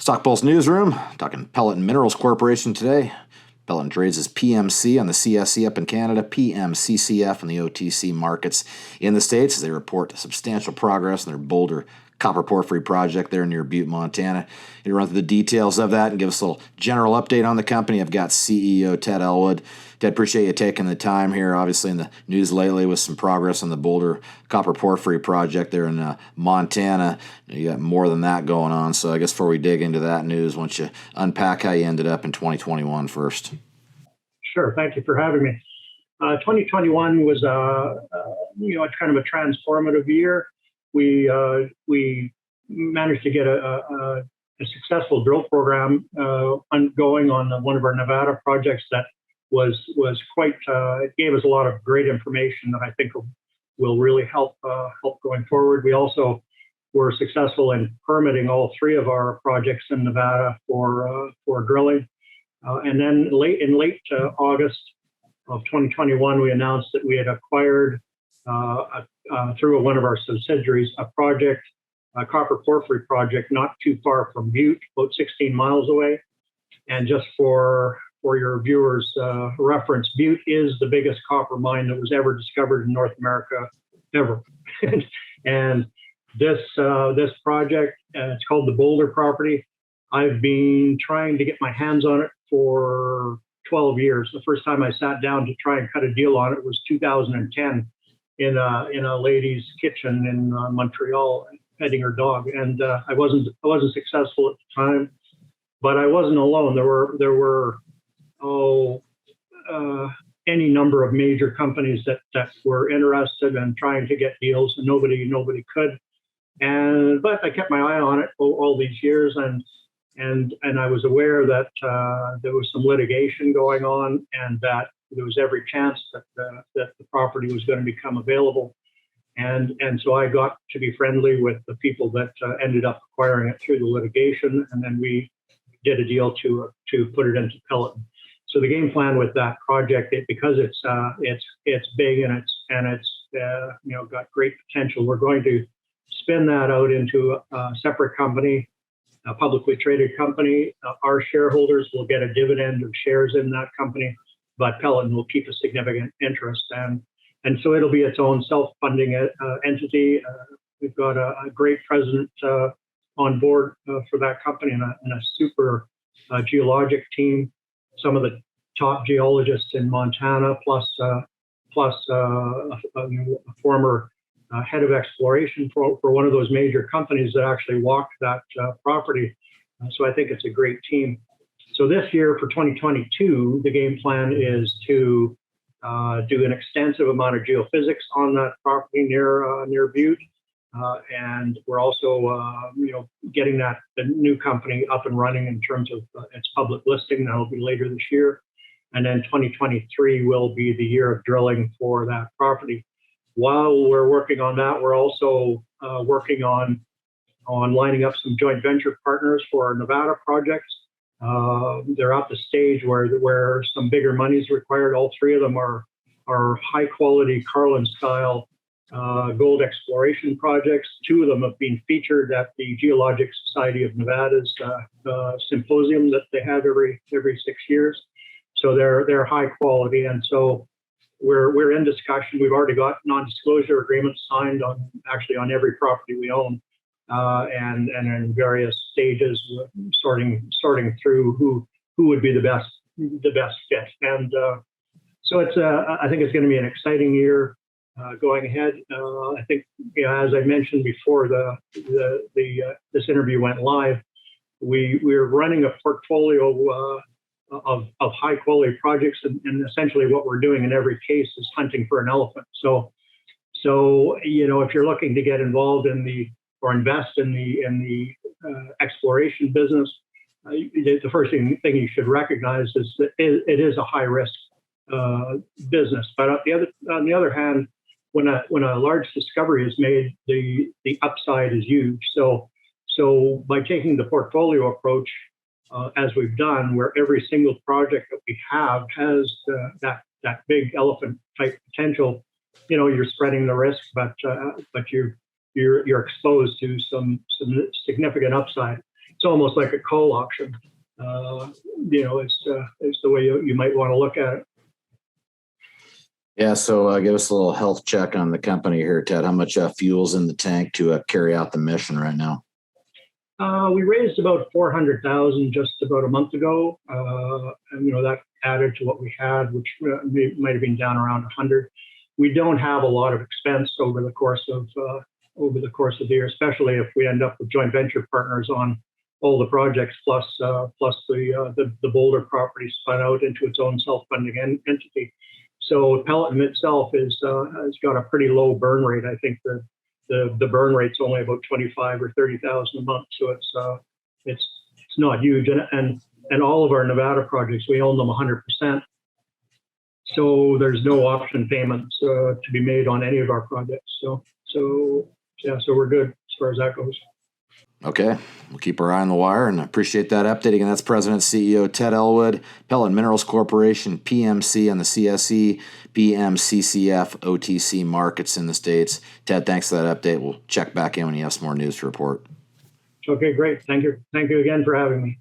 StockPulse Newsroom, talking Peloton Minerals Corporation today. Peloton trades as PMC on the CSE up in Canada, PMCCF on the OTC markets in the States as they report substantial progress in their Boulder Copper Porphyry Project there near Butte, Montana. To run through the details of that and give us a little general update on the company, I've got CEO Ted Ellwood. Ted, appreciate you taking the time here. Obviously in the news lately with some progress on the Boulder Copper Porphyry Project there in Montana. You got more than that going on, so I guess before we dig into that news, why don't you unpack how you ended up in 2021 first? Sure, thank you for having me. 2021 was it's kind of a transformative year. We managed to get a successful drill program ongoing on one of our Nevada projects that was quite. It gave us a lot of great information that I think will really help going forward. We also were successful in permitting all three of our projects in Nevada for drilling. And then in late August of 2021, we announced that we had acquired through one of our subsidiaries a project, a copper porphyry project, not too far from Butte, about 16 miles away. And just for your viewers' reference, Butte is the biggest copper mine that was ever discovered in North America ever. And this project, it's called the Boulder property. I've been trying to get my hands on it for 12 years. The first time I sat down to try and cut a deal on it was 2010 in a lady's kitchen in Montreal, petting her dog. And I wasn't successful at the time, but I wasn't alone. There were any number of major companies that were interested in trying to get deals, and nobody could. But I kept my eye on it all these years, and I was aware that there was some litigation going on, and that there was every chance that the property was going to become available. And so I got to be friendly with the people that ended up acquiring it through the litigation, and then we did a deal to put it into Peloton. So the game plan with that project, because it's big and it's got great potential, we're going to spin that out into a separate company, a publicly traded company. Our shareholders will get a dividend of shares in that company, but Peloton will keep a significant interest, and so it'll be its own self-funding entity. We've got a great president on board for that company, and a super geologic team. Some of the top geologists in Montana, plus a former head of exploration for one of those major companies that actually walked that property. So I think it's a great team. So this year for 2022, the game plan is to do an extensive amount of geophysics on that property near Butte. And we're also, getting the new company up and running in terms of its public listing. That'll be later this year. And then 2023 will be the year of drilling for that property. While we're working on that, we're also working on lining up some joint venture partners for our Nevada projects. They're at the stage where some bigger money is required. All three of them are high quality Carlin style gold exploration projects. Two of them have been featured at the Geologic Society of Nevada's symposium that they have every 6 years. So they're high quality, and so we're in discussion. We've already got non-disclosure agreements signed on every property we own, and in various stages, sorting through who would be the best fit. And so I think it's going to be an exciting year going ahead. I think, as I mentioned before, this interview went live. We're running a portfolio of high quality projects, and essentially what we're doing in every case is hunting for an elephant. So if you're looking to get involved or invest in the exploration business, the first thing you should recognize is that it is a high risk business. But on the other hand, when a large discovery is made, the upside is huge. So by taking the portfolio approach, as we've done, where every single project that we have has that big elephant type potential, you're spreading the risk, but you're exposed to some significant upside. it's almost like a call option. It's the way you might want to look at it. Yeah, so give us a little health check on the company here, Ted. How much fuel's in the tank to carry out the mission right now? We raised about $400,000 just about a month ago, and that added to what we had, which might have been down around 100. We don't have a lot of expense over the course of the year, especially if we end up with joint venture partners on all the projects, plus the Boulder property spun out into its own self-funding entity. So Peloton itself has got a pretty low burn rate. I think the burn rate's only about 25 or 30,000 a month, so it's not huge. And all of our Nevada projects, we own them 100%. So there's no option payments to be made on any of our projects. So we're good as far as that goes. Okay, we'll keep our eye on the wire and appreciate that update. Again, that's President CEO Ted Ellwood, Peloton Minerals Corporation, PMC on the CSE, PMCCF, OTC markets in the States. Ted, thanks for that update. We'll check back in when you have some more news to report. Okay, great. Thank you. Thank you again for having me.